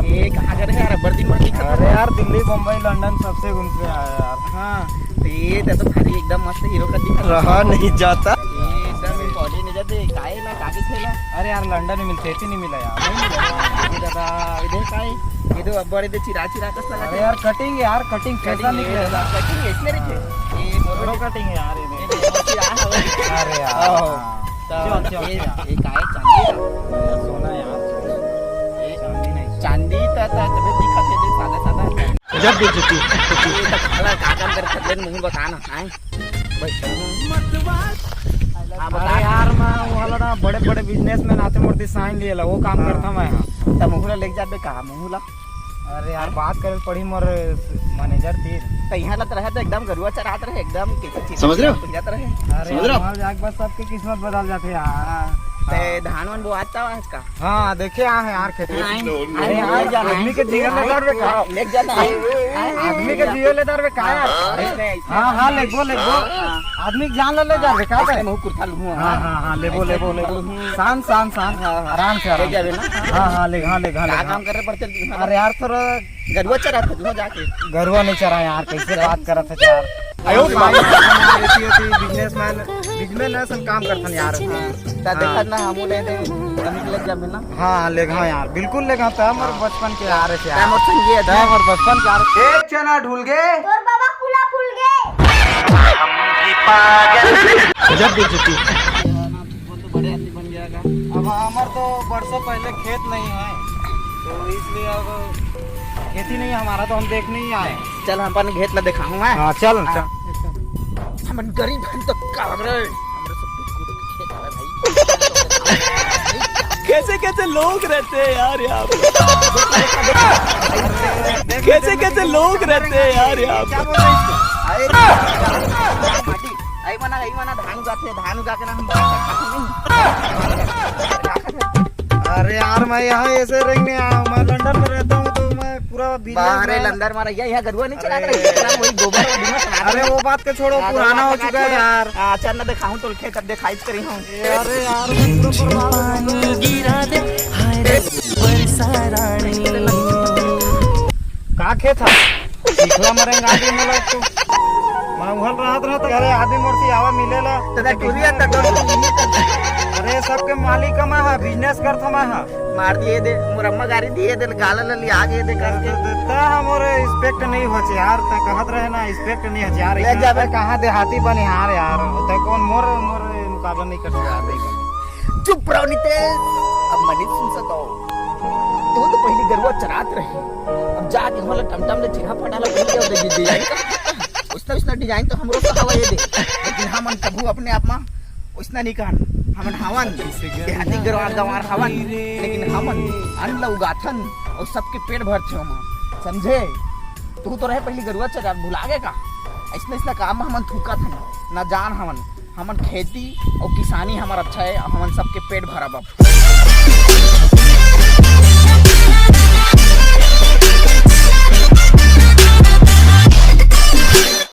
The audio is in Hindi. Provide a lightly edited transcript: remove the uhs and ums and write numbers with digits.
ये कहाँ गए यार? बर्दी मर्दी खा। अरे यार दिल्ली मुंबई लंदन सबसे घूम के आया यार। हाँ तो ये तो भारी एकदम मस्त हीरो का दिखा रहा नहीं जाता। ये एकदम बॉडी नहीं जाते काहे ना काकी खेला। अरे यार लंदन में मिलते ही नहीं मिला यार। नहीं मिला ये दादा इधर काहे ये तो बड़े दे चिरा चिरा कस लगा। अरे यार कटिंग यार कटिंग कैसा निकलेगा? कटिंग इसमें रखे ये फोटो कटिंग है यार ये। चिरा हवा। अरे यार तो ये काहे चांदी का सोना यार चांदी नहीं। चांदी तबे दिखा थे जे सादा सादा जब बेचती ये तो खाला का काम कर सकते मुंह बताना आए अरे यार मैं वाला ना बड़े बड़े बिजनेसमैन आते मूर्ति साइन लिए वो काम करता मैं। तब मुहुला लेके जाबे कहा मुहुला। अरे यार बात करे पड़ी मोर मैनेजर थी तो यहाँ लग रहा है तो एकदम गरुआ चरात रहे एकदम कैसे चीज समझ रहे हो? जाता रहे। अरे यार जाके बस सबकी किस्मत बदल जाती है यार। ते धान वन बोआता है इसका। हाँ देखे यहाँ है यार खेती। अरे यार आदमी के जीवन में दर का लेके जाता है आदमी के जीवन में दर का यार। हाँ हाँ लेगो लेगो आदमी जान ले जा रे का है। मुंह कुर्ता लूं। हाँ हाँ हाँ लेगो लेगो लेगो शान शान शान आराम से ले जाबे ना। हाँ हाँ ले हाँ ले हाँ क्या काम कर रहे पड़ते। अरे यार थोड़ा गरुआ चरात है जाके गरुआ नहीं चरा यार कैसे बात कर रहे थे यार। बिजनेसमैन ऐसा काम करता यार। देखा ना हम ले दे निकल जाबे ना। हाँ ले हाँ यार बिल्कुल ले हाँ हमारे बचपन के यार है यार। टाइम संगे है हमारे बचपन के यार। एक चना ढूल गए और बाबा कुला फूल गए। जब बेचती वो तो बड़े आदमी बन जाएगा। अब हमारे तो बरसों पहले खेत नहीं है तो इसलिए अब खेती नहीं है हमारा तो हम देखने ही आए। चल हम अपन घेत ला दिखाऊं मैं। हाँ चल हम गरीब हैं तो का रे हमरा सब खेत है भाई। कैसे कैसे लोग रहते हैं यार यहाँ पे। कैसे कैसे लोग रहते हैं यार यहाँ क्या पे। बोल रहे हैं इसको? माटी आई मना धान उगा के ना हम अरे यार मैं यहाँ ऐसे रहने आया हूँ। मैं लंदन में रहता हूँ तो मैं पूरा बाहरे लंदर मारा यहाँ घरवा नहीं चला रहा वही गोबर और दिमाग। अरे वो बात के छोड़ो पुराना हो चुका है यार। चल ना दिखाऊं तो खेत अब दिखाई करी हूँ। अरे यार का खेत था दिखला मरेंगे आदमी मिला तो मैं उहल रहा था अरे आदमी मूर्ति आवा मिलेला। अरे सबके मालिक मैं है बिजनेस करता मैं है। मार दिए दे मुरम्मा गाड़ी दिए दे गाला लली आगे दे करके ता हमरे रिस्पेक्ट नहीं होचे यार। ता कहत रहे ना रिस्पेक्ट नहीं होचे यार। ले जाबे कहां देहाती बने यार ता कौन मोर मुकाबला नहीं कर सकता यार। चुप रहो नितेश अब मनी सुन सको तू तो पहली गरुआ चरात रही अब जाके हमारा टमटम ले चिरा पटाला बोल के दे डिजाइन उसना डिजाइन तो हमरो का हवा ये दे लेकिन हमन कभू अपने आप में उसना नहीं कहन हमन हवन देहाती गरुआ गंवार हवन लेकिन हमन अन्न उगाथन और सबके पेट भरथे हम समझे। तू तो रहे पहली गरुआ चरात भुला गए का ऐसना काम हमन थूका था ना जान हमन खेती और किसानी हमारा अच्छा है हमन सबके पेट भरा बाप।